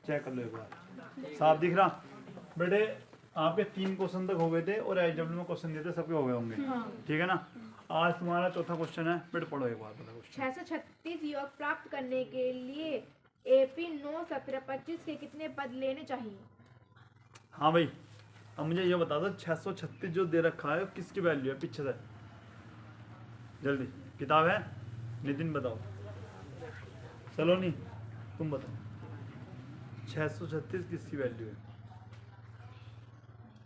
Check कर लो एक बार, साफ दिख रहा बेटे। आपके 3 क्वेश्चन तक हो गए थे और एचडब्ल्यू में क्वेश्चन दिए थे, सबके हो गए होंगे। ठीक है ना। आज तुम्हारा चौथा क्वेश्चन है बेटे, पढ़ो एक बार पहले क्वेश्चन। 636 योग प्राप्त करने के लिए एपी 9, 17, 25 के कितने पद लेने चाहिए? हाँ भाई, अब मुझे ये बता दो 636 जो दे रखा है किसकी वैल्यू है पीछे से, जल्दी किताब है, नितिन बताओ, सलोनी तुम बताओ 636 किसकी वैल्यू है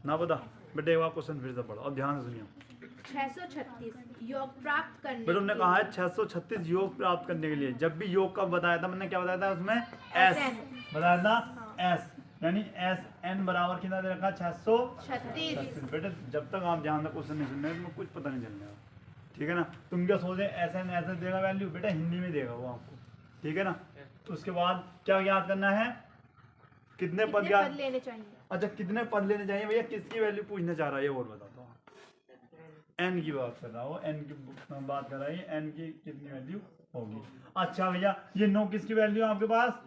ना पता बेटे। एक बार क्वेश्चन फिर से पढ़ो, अब ध्यान से सुनियो। 636 योग प्राप्त करने बेटे उन्होंने के कहा है 636 योग प्राप्त करने के लिए, जब भी योग का बताया था मैंने क्या बताया था उसमें, एस बताया था, एस यानी एस एन बराबर कितना दे रखा, 636। बेटे जब तक आप ध्यान से क्वेश्चन नहीं सुन रहे तुम्हें कुछ पता नहीं चलने वाला। ठीक है ना। तुम क्या सोचे एस एन ऐसे देगा वैल्यू, बेटा हिंदी में देगा वो आपको। ठीक है ना। तो उसके बाद क्या याद करना है, कितने पद याद लेने चाहिए। अच्छा कितने पद लेने चाहिए भैया, किसकी वैल्यू पूछना चाह रहा है ये और बताता हूँ। एन की बात कर रहा हूँ, एन की बात कर रहा है, एन की कितनी वैल्यू होगी। अच्छा भैया ये 9 किसकी वैल्यू है आपके पास,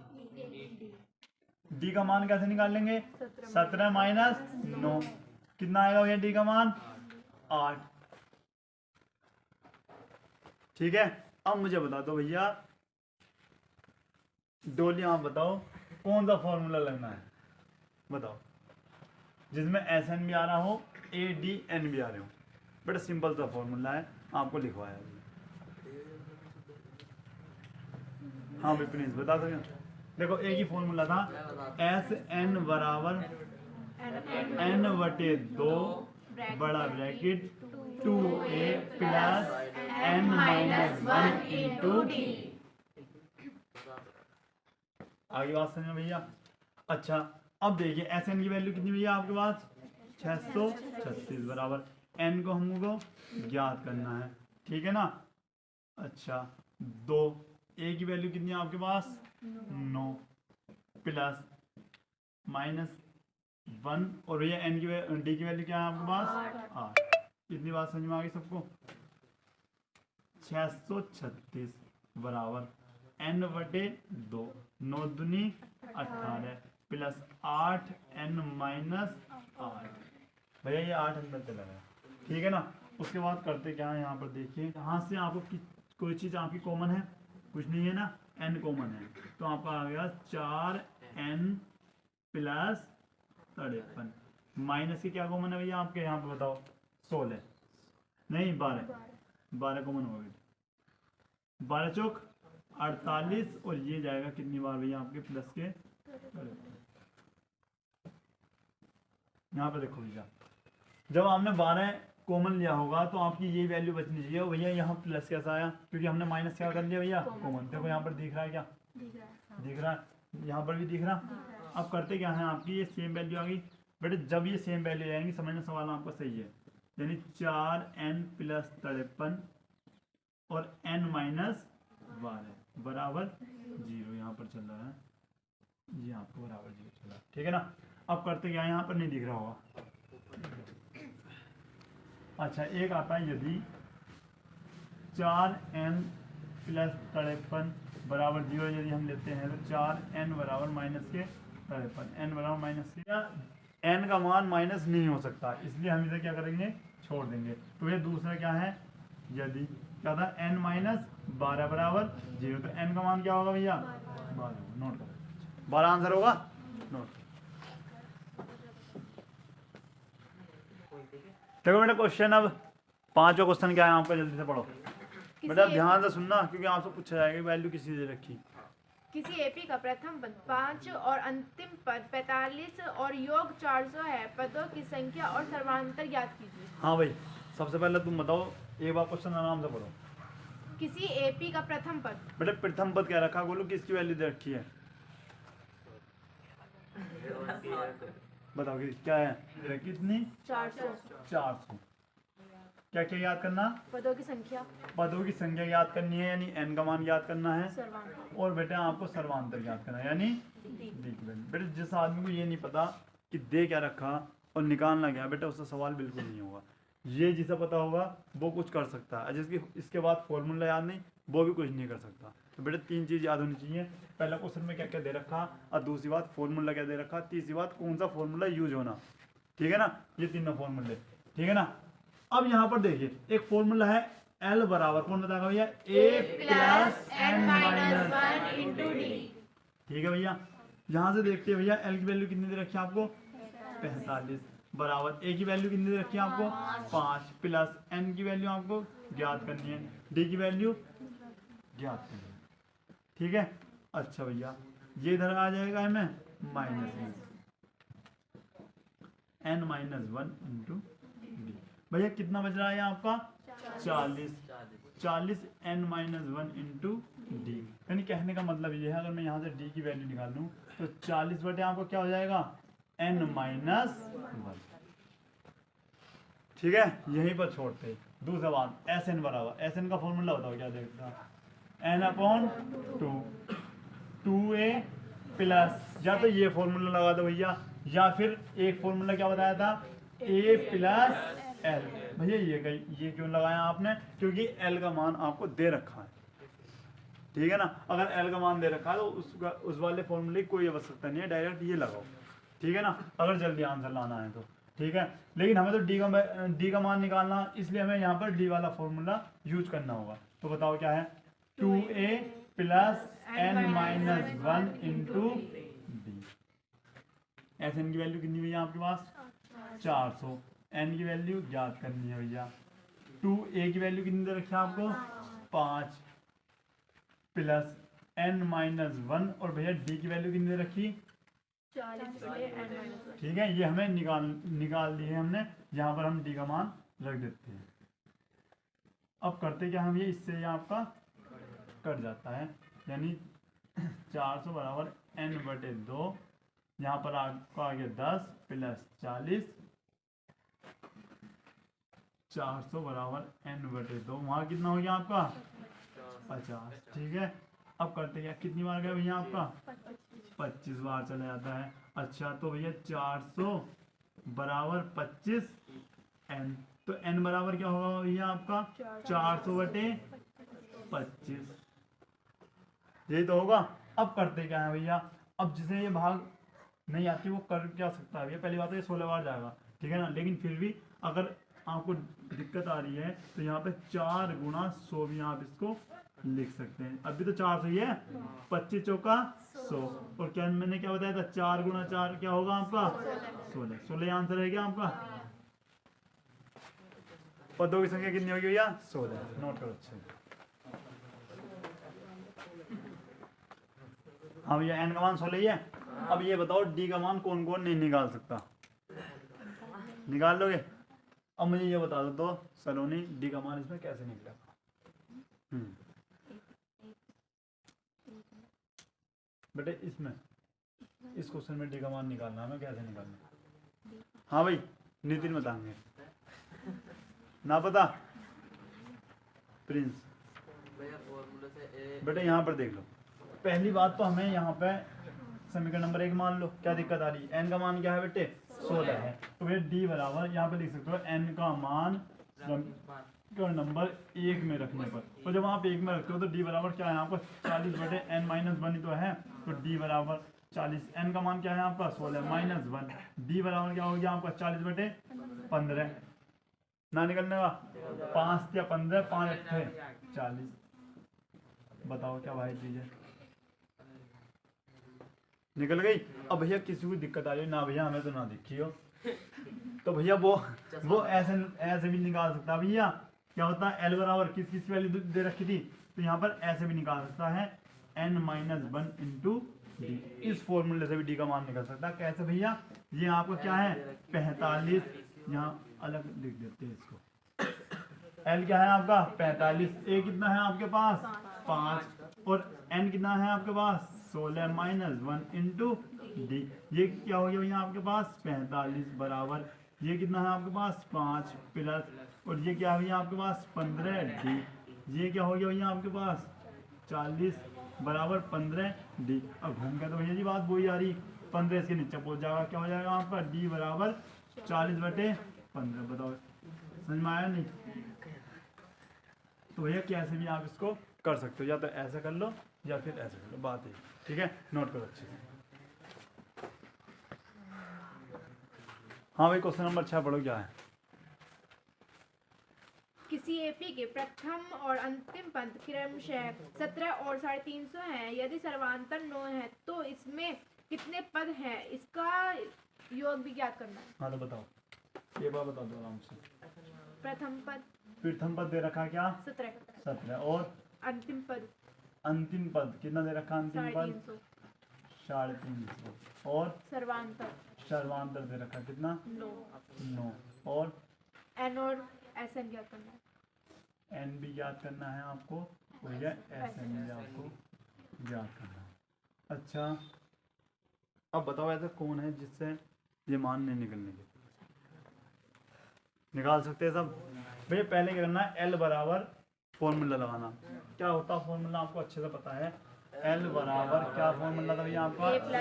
डी का मान कैसे निकाल लेंगे, 17 माइनस 9 कितना आएगा भैया, डी का मान 8। ठीक है। अब मुझे बता दो भैया डोली, आप बताओ कौन सा फॉर्मूला लगना है, बताओ जिसमें एस एन भी आ रहा हो, ए डी एन भी आ रहे हो। बड़ा सिंपल सा फॉर्मूला है, आपको लिखवाया है। हाँ भाई प्लीज बता दो। देखो एक ही फॉर्मूला था, एस एन बराबर एन बटे 2 बड़ा bracket 2a plus N minus 1 into D. आगे बात समझ भैया। अच्छा अब देखिए एस एन की वैल्यू कितनी भैया आपके पास, 636 बराबर एन को हमको ज्ञात करना है। ठीक है ना। अच्छा 2 ए की वैल्यू कितनी है आपके पास, 9 प्लस माइनस 1 और भैया एन की डी की वैल्यू क्या है आपके पास, 8। इतनी बात समझ में आ गई सबको। 636 बराबर एन बटे 2, 9 दूनी 18 प्लस 8 एन माइनस 8। भैया ये 8 अंदर चला गया। ठीक है ना। उसके बाद करते क्या है, यहाँ पर देखिए यहाँ से आपको कोई चीज़ आपकी कॉमन है, कुछ नहीं है ना, एन कॉमन है तो आपका आ गया 4n प्लस 53। माइनस की क्या कॉमन है भैया आपके यहाँ पे बताओ, 16 नहीं 12 कॉमन हो गई, 12 चौक 48 और ये जाएगा कितनी बार भैया आपके प्लस के, यहाँ पे देखो भैया जब आपने 12 कॉमन लिया होगा तो आपकी ये वैल्यू बचनी चाहिए। भैया यहाँ प्लस कैसा आया, क्योंकि हमने माइनस क्या कर लिया भैया, कॉमन। देखो यहाँ पर दिख रहा है, क्या दिख रहा है, यहाँ पर भी दिख रहा। अब करते क्या है, आपकी ये सेम वैल्यू आ गई। बेटे जब ये सेम वैल्यू आएंगी समझना सवाल आपका सही है, यानी 4n प्लस 53 और n माइनस 12 बराबर 0 यहाँ पर चल रहा है, ये आपको बराबर 0 चल रहा है। ठीक है ना। अब करते क्या, यहाँ पर नहीं दिख रहा होगा। अच्छा एक आता है यदि 4n प्लस 53 बराबर 0 यदि हम लेते हैं तो 4n बराबर माइनस के 53, n बराबर माइनस के, n का मान माइनस नहीं हो सकता इसलिए हम इसे क्या करेंगे, छोड़ देंगे। तो ये दूसरा क्या है, यदि क्या था n माइनस 12 बराबर 0 तो n का मान क्या होगा भैया, 12। नोट करो 12 आंसर होगा, नोट। देखो बेटा क्वेश्चन अब 5वां क्वेश्चन क्या है आपका, जल्दी से पढ़ो बेटा, ध्यान से सुनना क्योंकि आपसे पूछा जाएगा वैल्यू किसी दे रखी। किसी एपी का प्रथम पद 5 और अंतिम पद 45 और योग 400 है, पदों की संख्या और सर्वांतर ज्ञात कीजिए। हाँ भाई सबसे पहले तुम बताओ, एक बार क्वेश्चन आराम से पढ़ो। किसी एपी का प्रथम पद, बेटा प्रथम पद क्या रखा, बोलो किसकी वैल्यू दे रखी है, बताओ क्या है, कितनी, 400। क्या क्या याद करना, पदों की संख्या, पदों की संख्या याद करनी है यानी n का मान याद करना है, सर्वांतर, और बेटा आपको सर्वांतर याद करना है यानी डी की वैल्यू। बेटा जिस आदमी को ये नहीं पता कि दे क्या रखा और निकालना क्या, बेटा उसका सवाल बिल्कुल नहीं होगा। ये जिसे पता होगा वो कुछ कर सकता है, जिसकी इसके बाद फॉर्मूला याद नहीं वो भी कुछ नहीं कर सकता। तो बेटा 3 चीज़ याद होनी चाहिए। पहला क्वेश्चन में क्या क्या दे रखा, और दूसरी बात फॉर्मूला क्या दे रखा, तीसरी बात कौन सा फॉर्मूला यूज होना। ठीक है ना, ये तीनों फॉर्मूले। ठीक है ना। अब यहाँ पर देखिए एक फॉर्मूला है L बराबर, कौन बताएगा भैया, A plus N minus 1 into D. ठीक है भैया, यहाँ से देखते हैं भैया L की वैल्यू कितनी दे रखी है आपको, 45 बराबर A की वैल्यू कितनी दे रखी है आपको, 5 प्लस N की वैल्यू आपको ज्ञात करनी है, D की वैल्यू ज्ञात करनी है। ठीक है। अच्छा भैया ये इधर आ जाएगा हमें minus N minus 1 into D. भैया कितना बच रहा है आपका 40 N माइनस 1 इंटू डी। यानी कहने का मतलब ये है, अगर मैं यहाँ से डी की वैल्यू निकाल लूँ तो 40 बटे आपको क्या हो जाएगा, N माइनस 1। ठीक है, यहीं पर छोड़ते हैं। दूसरा बात SN बराबर, SN का फॉर्मूला बताओ क्या देखता, N अपॉन 2A प्लस, या तो ये फॉर्मूला लगा दो भैया, या फिर एक फॉर्मूला क्या बताया था, A प्लस L। भैया ये क्यों लगाया आपने, क्योंकि L का मान आपको दे रखा है। ठीक है ना, अगर L का मान दे रखा है तो उस वाले फॉर्मूले की कोई आवश्यकता नहीं है, डायरेक्ट ये लगाओ। ठीक है ना, अगर जल्दी आंसर लाना है तो। ठीक है, लेकिन हमें तो डी का मान निकालना, इसलिए हमें यहाँ पर डी वाला फॉर्मूला यूज करना होगा। तो बताओ क्या है, 2A plus N minus 1 into D. SN की वैल्यू कितनी भैया आपके पास, 400। N की वैल्यू ज्ञात करनी है भैया। 2A की वैल्यू कितनी दे रखी है आपको, 5 प्लस N माइनस 1, और भैया D की वैल्यू कितनी दे रखी, 40 ठीक है, ये हमें निकाल दी है हमने, यहाँ पर हम D का मान रख देते हैं। अब करते क्या हम, ये इससे ये आपका कट जाता है, यानी 400 बराबर N बटे 2, यहाँ पर आपको आ गया 10 प्लस 40, 400 बराबर N बटे 2, वहाँ कितना हो गया आपका 50। ठीक है, अब करते क्या, कितनी बार गया भैया आपका, 25 बार चला जाता है। अच्छा तो भैया 400 बराबर 25 N, तो N बराबर क्या होगा भैया आपका, 400 बटे 25, यही तो होगा। अब करते क्या है भैया, अब जिसे ये भाग नहीं आती वो कर क्या सकता है भैया, पहली बात तो ये 16 बार जाएगा। ठीक है ना, लेकिन फिर भी अगर आपको दिक्कत आ रही है तो यहाँ पे 4 गुणा 100 भी आप इसको लिख सकते हैं। अभी तो 400 ही है, 25 चौका 100, और क्या मैंने क्या बताया था, 4 गुणा 4 क्या होगा आपका 16 आंसर है क्या आपका। पदों की संख्या कितनी होगी भैया, 16। नोट करो अच्छे। हाँ भैया N का मान 16 ही है। अब ये बताओ D का मान कौन कौन नहीं निकाल सकता, निकाल लोगे। अब मुझे ये बता दो सलोनी, D का मान इसमें कैसे निकलेगा। बेटे इसमें इस क्वेश्चन में D का मान निकालना हमें, कैसे निकालना। हाँ भाई नितिन बताएंगे, ना पता प्रिंस। बेटे यहाँ पर देख लो, पहली बात तो हमें यहाँ पे समीकरण नंबर 1 मान लो, क्या दिक्कत आ रही है, N का मान क्या है बेटे 16 है, तो भैया D बराबर यहाँ पे लिख सकते हो N का मान समीकरण नंबर 1 में रखने पर, तो जब आप 1 में रखते हो तो D बराबर क्या है आपको 40 बटे N माइनस 1 ही तो है, तो D बराबर 40, N का मान क्या है आपका 16 माइनस 1, D बराबर क्या हो गया आपका 40 बटे 15, ना निकलने का 5 या 15, 5 थे 40। बताओ क्या भाई चीज़ है, निकल गई। अब भैया किसी को दिक्कत आ रही है ना भैया, हमें तो ना दिखी हो, तो भैया वो ऐसे भी निकाल सकता है भैया। क्या होता है L बराबर किस वैल्यू दे रखी थी, तो यहाँ पर ऐसे भी निकाल सकता है N माइनस 1 इंटू डी। इस फॉर्मूले से भी D का मान निकल सकता है। कैसे भैया, ये आपको क्या है 45, यहाँ अलग लिख देते हैं इसको, L क्या है आपका 45, A कितना है आपके पास 5, और N कितना है आपके पास 16 माइनस 1 इंटू डी। ये क्या हो गया भैया आपके पास 45 बराबर, ये कितना है आपके पास 5 प्लस, और ये क्या है भैया आपके पास 15 डी। ये क्या हो गया भैया आपके पास 40 बराबर 15 डी। अब घूम के तो भैया जी बात वही आ रही, 15 इसके नीचे पहुंच जाएगा, क्या हो जाएगा आपका डी बराबर 40 बटे 15। बताओ समझ में आया नहीं, तो भैया कैसे भी आप इसको कर सकते हो, या तो ऐसा कर लो या फिर ऐसा कर लो, बात है। ठीक है, नोट करो अच्छे से। हाँ भाई, क्वेश्चन नंबर 6 पढ़ो, क्या है? किसी एपी के प्रथम और अंतिम पद क्रमशः 17 और 350 हैं। यदि सर्वांतर 9 है तो इसमें कितने पद हैं, इसका योग भी ज्ञात करना है। हाँ तो बताओ, ये बात बता दो आराम से। प्रथम पद दे रखा क्या? 17 और अंतिम पद अंतिम पद कितना दे रखा? अंतिम पद 350 350 और सर्वांतर दे रखा कितना? 9 और एन और एस एन ज्ञात करना है। एन भी याद करना है आपको, और यह एस एन भी आपको याद करना है। अच्छा, अब बताओ ऐसा कौन है जिससे ये मान नहीं निकलने के? निकाल सकते हैं सब भैया। पहले क्या करना है? एल बराबर फॉर्मूला लगाना। क्या होता है फॉर्मूला? आपको अच्छे से पता है। एल बराबर क्या फॉर्मूला था भैया आपका? A plus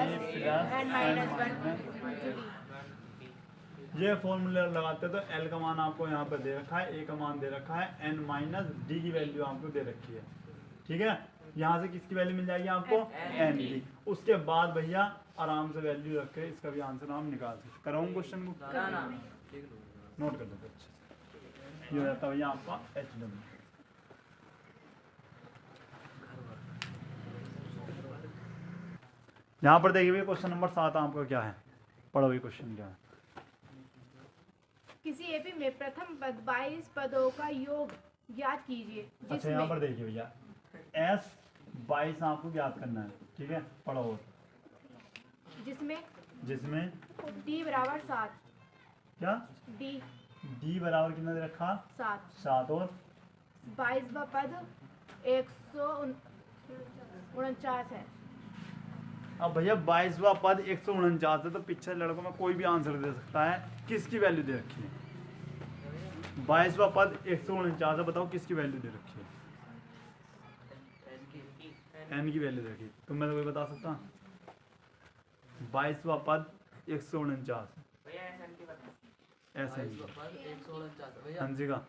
n-1 ये फॉर्मूला लगाते तो एल का मान आपको यहाँ पर दे रखा है, ए का मान दे रखा है, एन माइनस डी की वैल्यू आपको दे रखी है। ठीक है, यहाँ से किसकी वैल्यू मिल जाएगी आपको? एन की। उसके बाद भैया आराम से वैल्यू रख के इसका भी आंसर हम निकाल सकते। कराऊँ क्वेश्चन को? नोट कर लेते अच्छे से। ये हो जाता है भैया आपका एच डब्ल्यू। यहाँ पर देखिए भैया क्वेश्चन नंबर 7 आपका क्या है? पढ़ो भी क्वेश्चन क्या है। किसी एपी में प्रथम पद 22 पदों का योग ज्ञात कीजिए। अच्छा, यहाँ पर देखिए भैया एस 22 आपको ज्ञात करना है। ठीक है, पढ़ो। जिसमें डी बराबर 7। क्या? डी बराबर कितना दे रखा? 7 और 22वां पद 149 है। अब भैया 22वां पद 149 है, तो पिछले लड़कों में कोई भी आंसर दे सकता है। किसकी वैल्यू दे रखी है? 22वां पद 149 है, बताओ किसकी वैल्यू दे रखी है? एन की वैल्यू दे रखी है। तुम मैं तो कोई बता सकता? 22वां पद 149 एस एन की का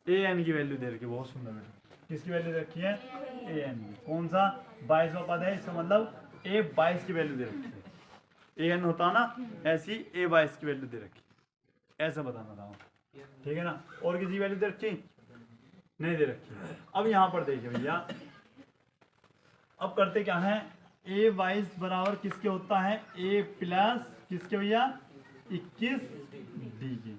ए एन की वैल्यू दे रखी है। बहुत सुंदर बेटा, किसकी वैल्यू दे रखी है? ए एन की। कौन सा 22वां पद है? इसका मतलब ए 22 की वैल्यू दे रखी है। ए एन होता ना, ऐसी ए 22 की वैल्यू दे रखी, ऐसा बताना था। ठीक है ना? और किसी वैल्यू दे रखी नहीं दे रखी। अब यहाँ पर देखिए भैया, अब करते क्या है? ए 22 बराबर किसके होता है? ए प्लस किसके भैया? 21 डी के।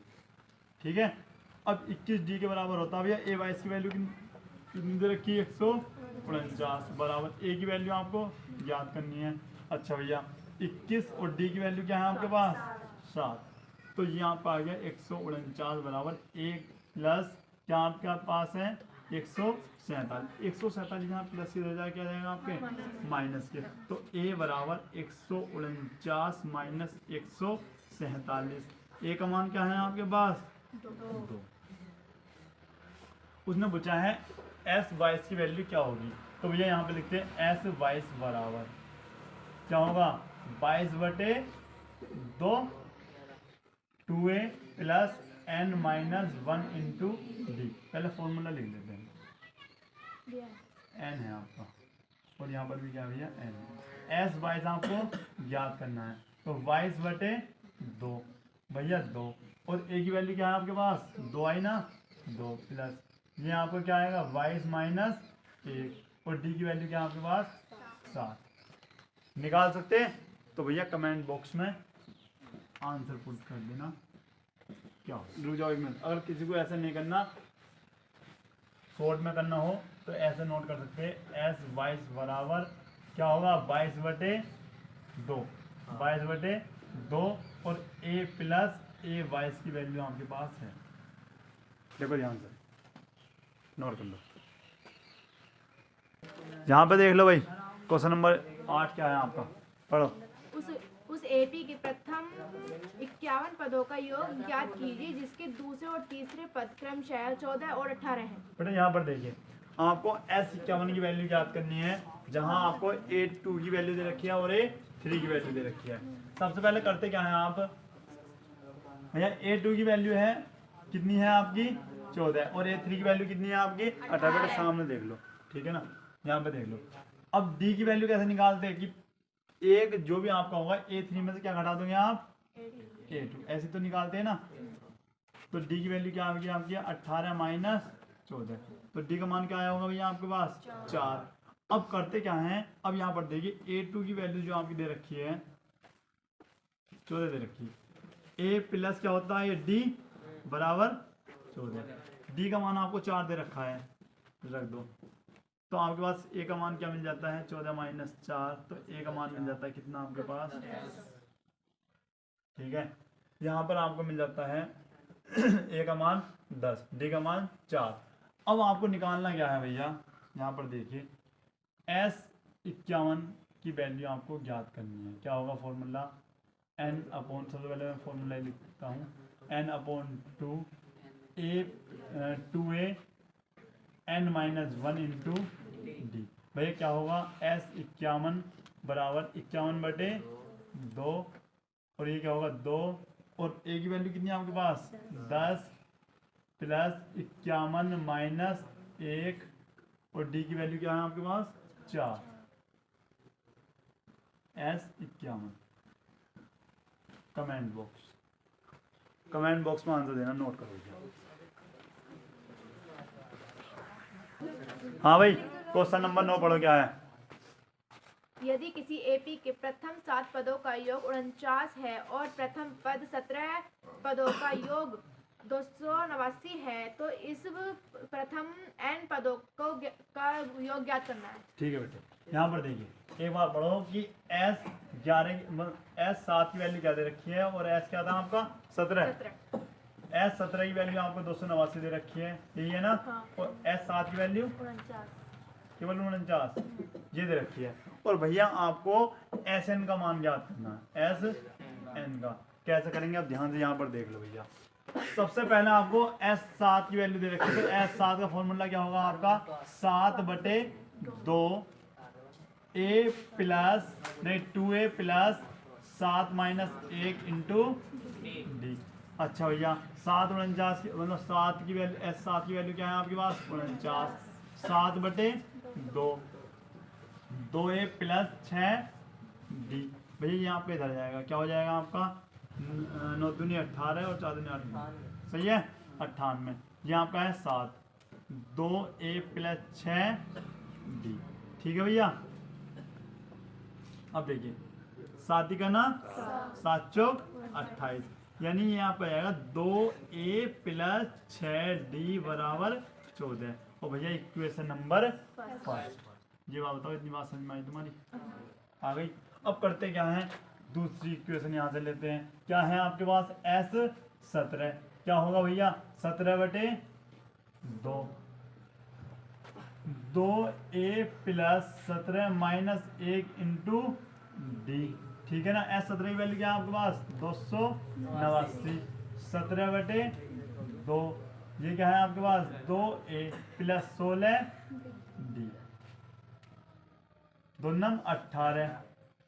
ठीक है, अब 21 डी के बराबर होता है भैया ए 22 की वैल्यू कितनी दे रखी है? 149 बराबर ए की वैल्यू आपको याद करनी है। अच्छा भैया, 21 और डी की वैल्यू क्या है आपके पास? 7। तो यहाँ पर आ गया 149 बराबर 1 प्लस क्या आपके पास है? 147। 147 यहाँ प्लस की वजह क्या जाएगा आपके? माइनस के। तो ए बराबर 149 माइनस 147। ए का मान क्या है आपके पास? 2। उसने पूछा है एस 22 की वैल्यू क्या होगी, तो भैया यहाँ पे लिखते हैं एस 22 बराबर क्या होगा? 22/2 2a plus n minus 1 into D. पहले फॉर्मूला लिख देते हैं। n है आपका, और यहाँ पर भी क्या भैया? n। एस 22 आपको याद करना है, तो 22/2 भैया 2, और a की वैल्यू क्या है आपके पास? 2 आई ना, 2 प्लस ये आपको क्या आएगा? 22 माइनस 1, और डी की वैल्यू क्या है आपके पास? 7। निकाल सकते हैं? तो भैया कमेंट बॉक्स में आंसर पुट कर देना। क्या रुक जाओ 1 मिनट। अगर किसी को ऐसा नहीं करना, शॉर्ट में करना हो, तो ऐसे नोट कर सकते हैं। एस 22 बराबर क्या होगा? 22/2 22/2 और ए प्लस ए 22 की वैल्यू आपके पास है। देखो ध्यान से नोट कर लो। यहाँ पे देख लो भाई, क्वेश्चन नंबर 8 क्या है आपका? पढ़ो। उस एपी के प्रथम 51 पदों का योग ज्ञात कीजिए जिसके दूसरे और तीसरे पद क्रमशः 14 और 18 हैं। बेटा यहाँ पर देखिए, आपको S51 की वैल्यू याद करनी है, जहाँ आपको A2 की वैल्यू दे रखी है और A3 की वैल्यू दे रखी है। सबसे पहले करते क्या है आप भैया? A2 की वैल्यू है कितनी है आपकी? 14, और A3 की वैल्यू कितनी है आपकी? 18। बेटा सामने देख लो, ठीक है ना। यहाँ पे देख लो, अब डी की वैल्यू कैसे निकालते हैं कि एक जो भी आपका होगा A3 में से क्या घटा दोगे आप, A2, ऐसे तो निकालते हैं ना। तो डी की वैल्यू क्या होगी आपकी 18 माइनस 14, तो डी का मान क्या आया होगा भैया आपके पास 4। अब करते क्या है, अब यहाँ पर देखिए A2 की वैल्यू जो आपकी दे रखी है 14 दे रखी है, A प्लस क्या होता है डी बराबर 14, डी का मान आपको 4 दे रखा है, रख दो। तो आपके पास ए का मान क्या मिल जाता है 14 माइनस 4, तो ए का मान मिल जाता है कितना आपके पास, ठीक है। यहाँ पर आपको मिल जाता है ए का मान 10, डी का मान 4। अब आपको निकालना क्या है भैया, यहाँ पर देखिए S51 की वैल्यू आपको ज्ञात करनी है। क्या होगा फॉर्मूला, n अपॉन, सबसे पहले मैं फॉर्मूला लिखता हूँ, n upon 2a n minus 1 into D. भैया क्या होगा S51 बराबर 51/2, और ये क्या होगा 2, और ए की वैल्यू कितनी है आपके पास 10 प्लस 51 माइनस 1, और डी की वैल्यू क्या है आपके पास 4। S51 कमेंट बॉक्स में आंसर देना, नोट करो। हाँ भाई, क्वेश्चन नंबर 9 पढ़ो क्या है। यदि किसी एपी के प्रथम 7 पदों का योग 49 है और प्रथम पद 17 पदों का योग 289 है, तो इस प्रथम n पदों का योग ज्ञात करना है। ठीक है बेटे, यहाँ पर देखिए एक बार पढ़ो कि S7 की वैल्यू क्या दे रखी है, और S क्या था आपका 17। S17 की वैल्यू आपको 289 दे रखी है, यही है ना। हाँ। और S7 की वैल्यू 49 केवल 49 ये दे रखी है। और भैया आपको Sn का मान ज्ञात करना है, Sn का कैसे करेंगे आप ध्यान से यहाँ पर देख लो भैया। सबसे पहले आपको S7 की वैल्यू दे रखी है, तो S7 का फॉर्मूला क्या होगा आपका 7/2 a प्लस नहीं 2a plus 7 minus 1 into D. अच्छा भैया 7 49 मतलब 7 की वैल्यू, S7 की वैल्यू क्या है आपके पास 49, 7/2 2a प्लस 6 डी। भैया यहाँ पे इधर जाएगा, क्या हो जाएगा आपका 9 दूनी 18 और 4 दूनी 98, सही है 98। यहाँ आपका है 7, 2a प्लस 6 डी, ठीक है भैया। अब देखिए 7 का ना 7 चौक 28, यानी यहाँ पे आएगा 2a प्लस 6d बराबर 14। और भैया इक्वेशन नंबर 5। ये बात बताओ, इतनी बात समझ में आई तुम्हारी, आ गई। अब करते क्या है, दूसरी इक्वेशन यहाँ से लेते हैं। क्या है आपके पास S17, क्या होगा भैया 17/2 2a plus 17 minus 1 into D, ठीक है ना। S17 की वैल्यू क्या है आपके पास 289, 17/2 ये क्या है आपके पास 2a प्लस 16 डी, 2 नंग 18,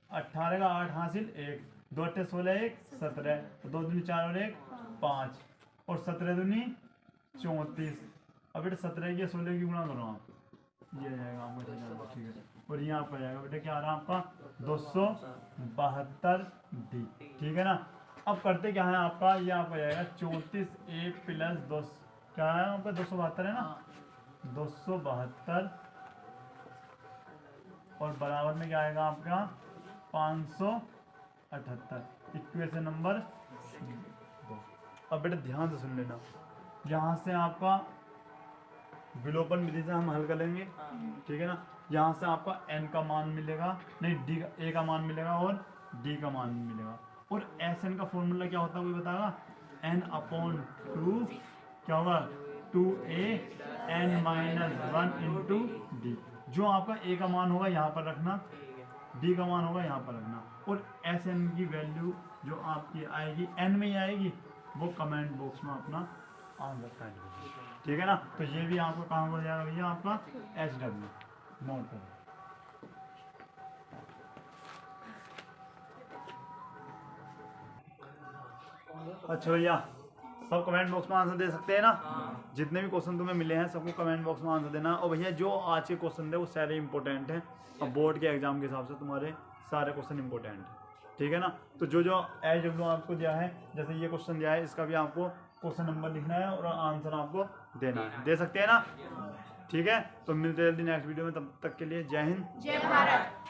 18 का 8 हासिल 1, 2 अट्ठे 16 1 17, 2 दूनी 4 और 1 5, और 17 दूनी 34। अब बेटा 17 की 16 की गुणा करो आप, ये आ जाएगा आपका, ठीक है। और यहाँ पर जाएगा बेटा क्या आ रहा है आपका 272 डी, ठीक है ना। अब करते क्या है आपका, ये आपका जाएगा 34a प्लस 2, क्या है आपका 272 है ना, 272, और बराबर में क्या आएगा आपका 578, इक्वेशन नंबर 2। अब बेटा ध्यान से सुन लेना, यहाँ से आपका विलोपन विधि से हम हल कर लेंगे, ठीक है ना। यहाँ से आपका n का मान मिलेगा, नहीं d का a का मान मिलेगा और d का मान मिलेगा। और Sn का फॉर्मूला क्या होता है वो बताएगा, n/2 क्या होगा 2a n minus 1 into D. जो आपका a का मान होगा यहाँ पर रखना, d का मान होगा यहाँ पर रखना, और Sn की वैल्यू जो आपकी आएगी n में ही आएगी, वो कमेंट बॉक्स में अपना आंसर टाइप कीजिए, ठीक है ना। तो ये भी आपको कहाँ हो जाएगा भैया आपका SW, नोट करो। अच्छा भैया सब कमेंट बॉक्स में आंसर दे सकते हैं ना? जितने भी क्वेश्चन तुम्हें मिले हैं सबको कमेंट बॉक्स में आंसर देना। और भैया जो आज के क्वेश्चन थे वो सारे इंपॉर्टेंट हैं, अब बोर्ड के एग्जाम के हिसाब से तुम्हारे सारे क्वेश्चन इंपॉर्टेंट हैं, ठीक है ना? तो जो जो एज डब्ल्यू आपको दिया है, जैसे ये क्वेश्चन दिया है, इसका भी आपको क्वेश्चन नंबर लिखना है और आंसर आपको देना है। दे सकते हैं ना? ठीक है, तो मिलते हैं जल्दी नेक्स्ट वीडियो में, तब तक के लिए जय हिंद जय भारत।